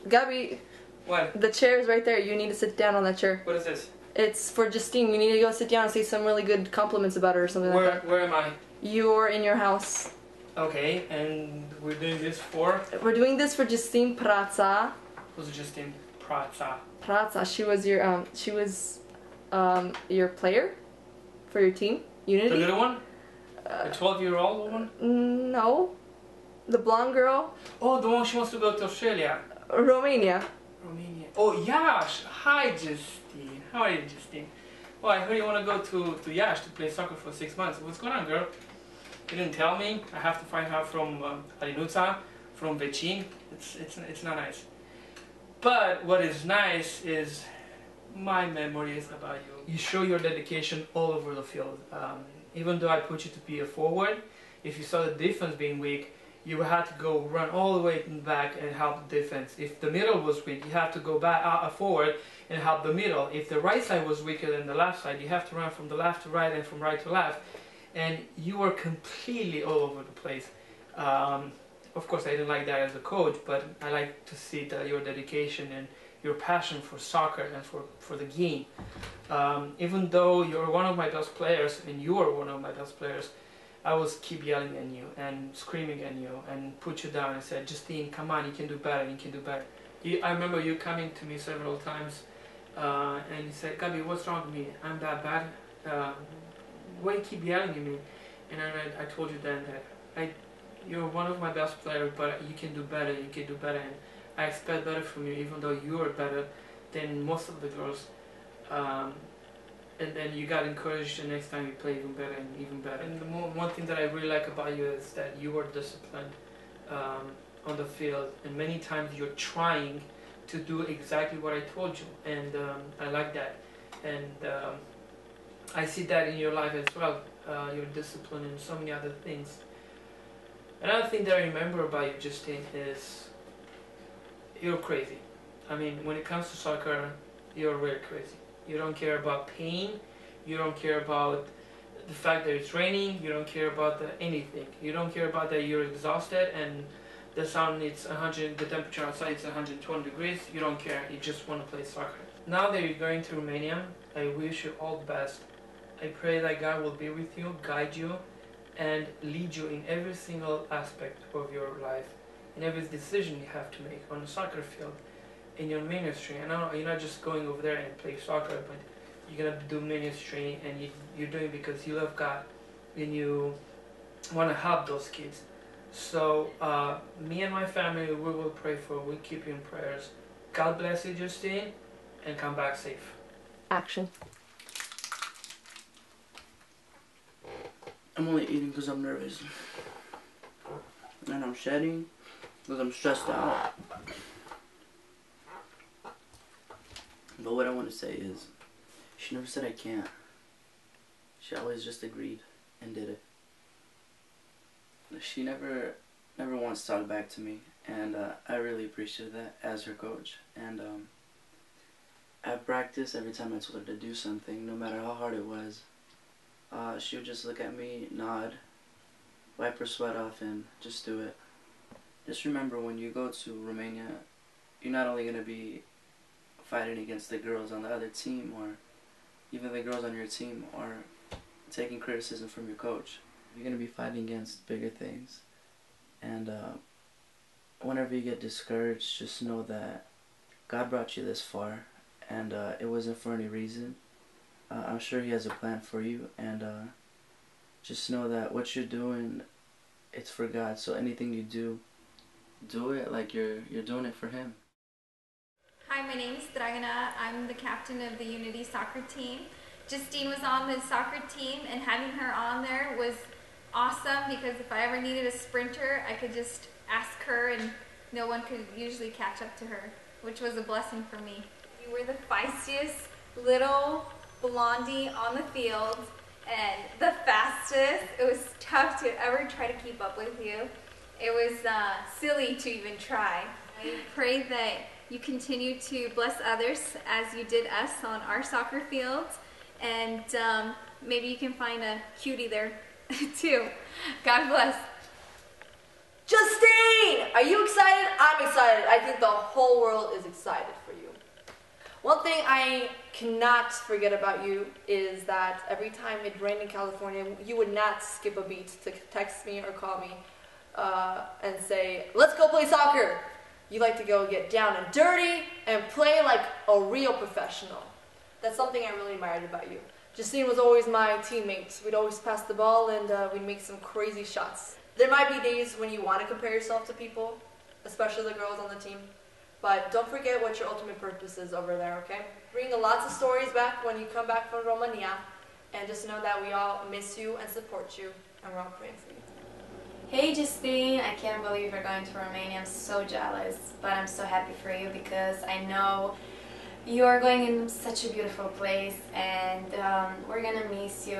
Gabby, What? the chair is right there. You need to sit down on that chair. What is this? It's for Justine. You need to go sit down and say some really good compliments about her or something like that. Where am I? You're in your house. Okay, and we're doing this for? We're doing this for JUSTINE Prata. Who's JUSTINE Prata? Prata. She was your player for your team, Unity. The little one? The 12-year-old one? No. The blonde girl. Oh, the one she wants to go to Australia. Romania. Romania. Oh, Yash. Hi, Justine. How are you, Justine? Well, I heard you want to go to Yash to play soccer for 6 months. What's going on, girl? You didn't tell me. I have to find out from Alinuța, from Vecin. It's not nice. But what is nice is my memories about you. You show your dedication all over the field. Even though I put you to be a forward, if you saw the defense being weak, you had to go run all the way in the back and help the defense. If the middle was weak, you have to go back forward and help the middle. If the right side was weaker than the left side, you have to run from the left to right and from right to left. And you were completely all over the place. Of course, I didn't like that as a coach, but I like to see that your dedication and your passion for soccer and for the game. Even though you're one of my best players, and you are one of my best players, I was keep yelling at you and screaming at you and put you down and said, Justine, come on, you can do better, you can do better. I remember you coming to me several times and you said, Gabi, what's wrong with me? I'm that bad? Why you keep yelling at me? And I told you then that you're one of my best players, but you can do better, you can do better. And I expect better from you, even though you are better than most of the girls. And then you got encouraged the next time you play even better and even better. And the one thing that I really like about you is that you are disciplined on the field, and many times you're trying to do exactly what I told you, and I like that. And I see that in your life as well, your discipline and so many other things. Another thing that I remember about you, Justine, is you're crazy. I mean, when it comes to soccer, you're really crazy. You don't care about pain, you don't care about the fact that it's raining, you don't care about anything. You don't care about that you're exhausted and the sun it's the temperature outside is 120 degrees. You don't care, you just want to play soccer. Now that you're going to Romania, I wish you all the best. I pray that God will be with you, guide you, and lead you in every single aspect of your life, in every decision you have to make on the soccer field, in your ministry. And you're not just going over there and play soccer, but you're gonna do ministry, and you're doing it because you love God and you want to help those kids. So me and my family, we will pray for, we keep you in prayers. God bless you, Justine, and come back safe. Action. I'm only eating because I'm nervous. And I'm shedding because I'm stressed out. But what I want to say is, she never said I can't. She always just agreed and did it. She never once talked back to me, and I really appreciate that as her coach. And at practice, every time I told her to do something, no matter how hard it was, she would just look at me, nod, wipe her sweat off, and just do it. Just remember, when you go to Romania, you're not only going to be fighting against the girls on the other team, or even the girls on your team, or taking criticism from your coach. You're going to be fighting against bigger things. And whenever you get discouraged, just know that God brought you this far, and it wasn't for any reason. I'm sure He has a plan for you, and just know that what you're doing, it's for God. So anything you do it like you're doing it for Him. Hi, my name is Dragana. I'm the captain of the Unity soccer team. Justine was on the soccer team, and having her on there was awesome because if I ever needed a sprinter, I could just ask her and no one could usually catch up to her, which was a blessing for me. You were the feistiest little blondie on the field and the fastest. It was tough to ever try to keep up with you. It was silly to even try. I pray that you continue to bless others as you did us on our soccer fields, and maybe you can find a cutie there too. God bless. Justine! Are you excited? I'm excited. I think the whole world is excited for you. One thing I cannot forget about you is that every time it rained in California, you would not skip a beat to text me or call me and say, let's go play soccer. You like to go get down and dirty and play like a real professional. That's something I really admired about you. Justine was always my teammate. We'd always pass the ball and we'd make some crazy shots. There might be days when you want to compare yourself to people, especially the girls on the team. But don't forget what your ultimate purpose is over there, okay? Bring lots of stories back when you come back from Romania. And just know that we all miss you and support you. And we're all praying for you. Hey Justine, I can't believe you're going to Romania. I'm so jealous, but I'm so happy for you because I know you're going in such a beautiful place and we're gonna miss you.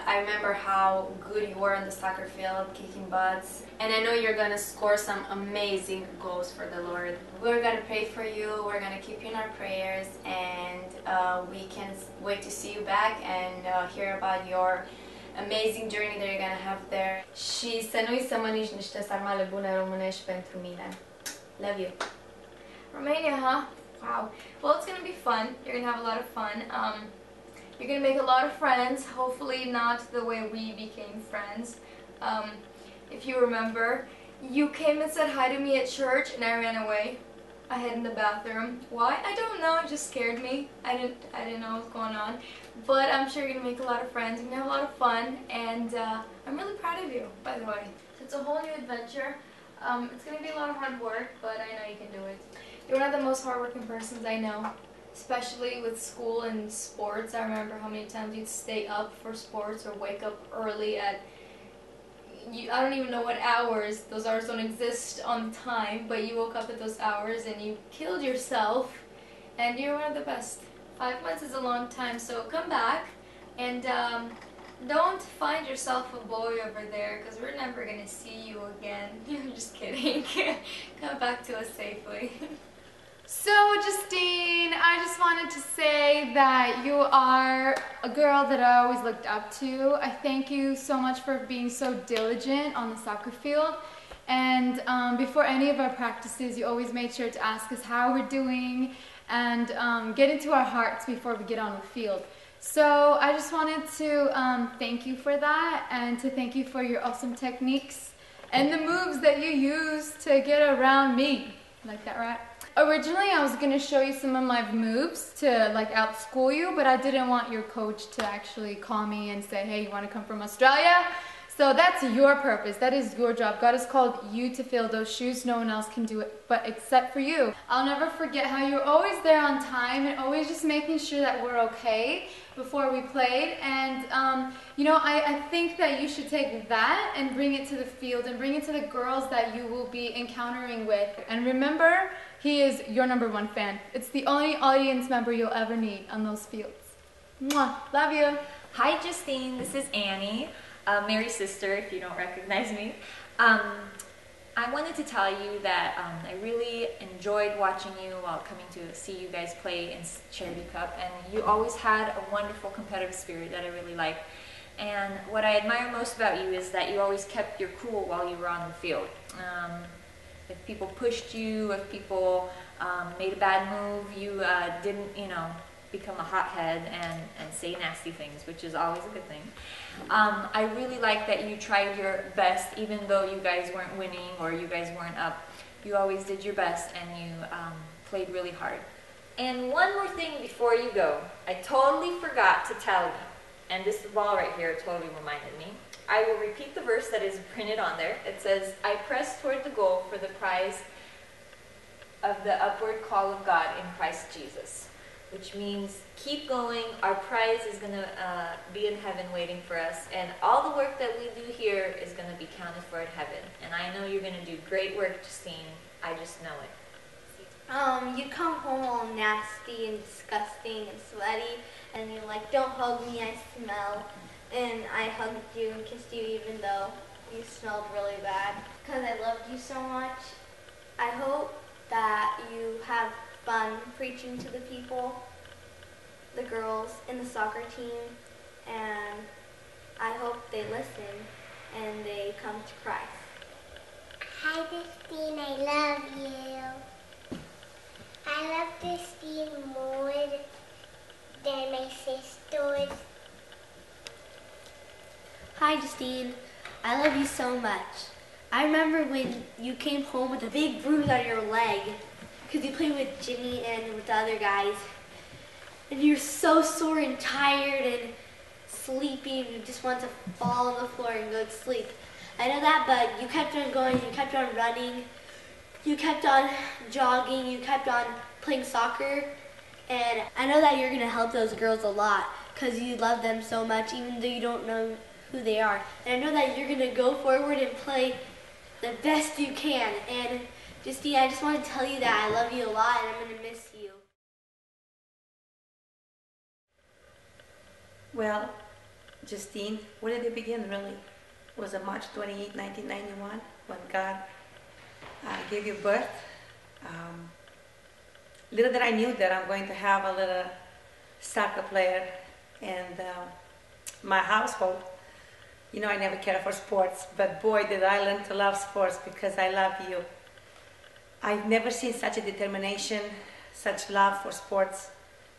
I remember how good you were on the soccer field, kicking butts, and I know you're gonna score some amazing goals for the Lord. We're gonna pray for you, we're gonna keep you in our prayers, and we can't wait to see you back and hear about your amazing journey that you're gonna have there. Și să nu-i să mănânci niște sarmale bune românești pentru mine. Love you. Romania, huh? Wow. Well, it's gonna be fun. You're gonna have a lot of fun. You're gonna make a lot of friends. Hopefully not the way we became friends. If you remember, you came and said hi to me at church and I ran away. I hid in the bathroom. Why? I don't know. It just scared me. I didn't know what was going on. But I'm sure you're gonna make a lot of friends. You're gonna have a lot of fun, and I'm really proud of you, by the way. It's a whole new adventure. It's gonna be a lot of hard work, but I know you can do it. You're one of the most hardworking persons I know, especially with school and sports. I remember how many times you'd stay up for sports or wake up early at, I don't even know what hours. Those hours don't exist on time, but you woke up at those hours and you killed yourself, and you're one of the best. 5 months is a long time, so come back and don't find yourself a boy over there because we're never going to see you again. I'm just kidding. Come back to us safely. So Justine, I just wanted to say that you are a girl that I always looked up to. I thank you so much for being so diligent on the soccer field. And before any of our practices, you always made sure to ask us how we're doing and get into our hearts before we get on the field. So I just wanted to thank you for that and to thank you for your awesome techniques and the moves that you use to get around me. Like that, right? Originally, I was going to show you some of my moves to like outschool you, but I didn't want your coach to actually call me and say, hey, you want to come from Australia? So that's your purpose. That is your job. God has called you to fill those shoes. No one else can do it but except for you. I'll never forget how you were always there on time and always just making sure that we're okay before we played. And, you know, I think that you should take that and bring it to the field and bring it to the girls that you will be encountering with. And remember, he is your #1 fan. It's the only audience member you'll ever need on those fields. Mwah. Love you. Hi Justine, this is Annie, Mary's sister if you don't recognize me. I wanted to tell you that I really enjoyed watching you while coming to see you guys play in Charity Cup, and you always had a wonderful competitive spirit that I really like. And what I admire most about you is that you always kept your cool while you were on the field. If people pushed you, if people made a bad move, you didn't, you know, become a hothead and say nasty things, which is always a good thing. I really like that you tried your best, even though you guys weren't winning or you guys weren't up. You always did your best and you played really hard. And one more thing before you go, I totally forgot to tell you, and this ball right here totally reminded me. I will repeat the verse that is printed on there. It says, I press toward the goal for the prize of the upward call of God in Christ Jesus. Which means keep going. Our prize is going to be in heaven waiting for us. And all the work that we do here is going to be counted for in heaven. And I know you're going to do great work, Justine. I just know it. You come home all nasty and disgusting and sweaty. And you're like, don't hug me, I smell. And I hugged you and kissed you even though you smelled really bad. Because I loved you so much. I hope that you have fun preaching to the people, the girls in the soccer team, and I hope they listen and they come to Christ. Hi, Justine, I love you. I love Justine more than my sisters. Hi, Justine. I love you so much. I remember when you came home with a big bruise on your leg because you played with Jimmy and with the other guys. And you're so sore and tired and sleepy and you just want to fall on the floor and go to sleep. I know that, but you kept on going, you kept on running, you kept on jogging, you kept on playing soccer. And I know that you're going to help those girls a lot because you love them so much even though you don't know who they are. And I know that you're going to go forward and play the best you can. And Justine, I just want to tell you that I love you a lot and I'm going to miss you. Well, Justine, where did it begin really? Was it March 28, 1991 when God gave you birth? Little did I knew that I'm going to have a little soccer player in my household. You know, I never cared for sports, but boy, did I learn to love sports because I love you. I've never seen such a determination, such love for sports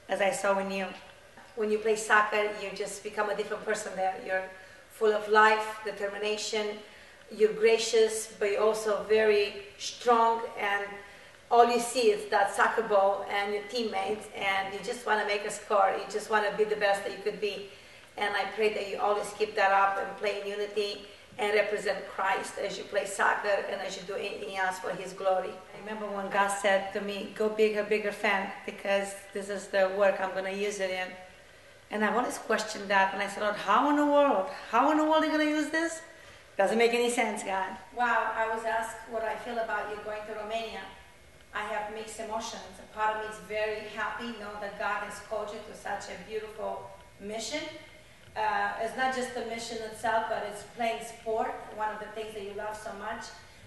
as I saw in you. When you play soccer, you just become a different person there. You're full of life, determination, you're gracious, but you're also very strong, and all you see is that soccer ball and your teammates, and you just want to make a score. You just want to be the best that you could be. And I pray that you always keep that up and play in unity and represent Christ as you play soccer and as you do anything else for His glory. I remember when God said to me, go bigger, bigger fan, because this is the work I'm going to use it in. And I've always questioned that, and I said, Lord, how in the world? How in the world are you going to use this? Doesn't make any sense, God. Wow, I was asked what I feel about you going to Romania. I have mixed emotions. A part of me is very happy, know that God has called you to such a beautiful mission. It's not just the mission itself, but it's playing sport, one of the things that you love so much,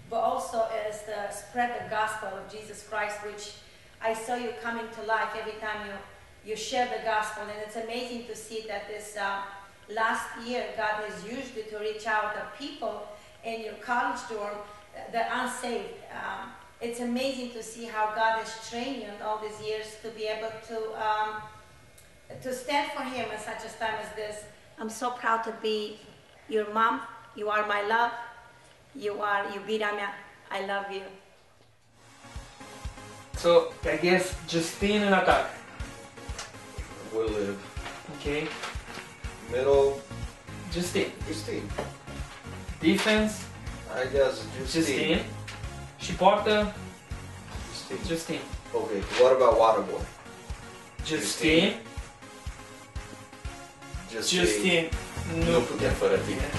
but also is the spread the gospel of Jesus Christ, which I saw you coming to life every time you share the gospel. And it's amazing to see that this last year God has used you to reach out to people in your college dorm, the unsaved. It's amazing to see how God has trained you in all these years to be able to stand for Him at such a time as this. I'm so proud to be your mom. You are my love. You are Iubira mea. I love you. So, I guess Justine in attack. Will live. Okay. Middle. Justine. Justine. Defense. I guess Justine. Chiporta. Justine. Justine. Okay, what about Waterboy? Justine. Justine. Nu putem fără tine.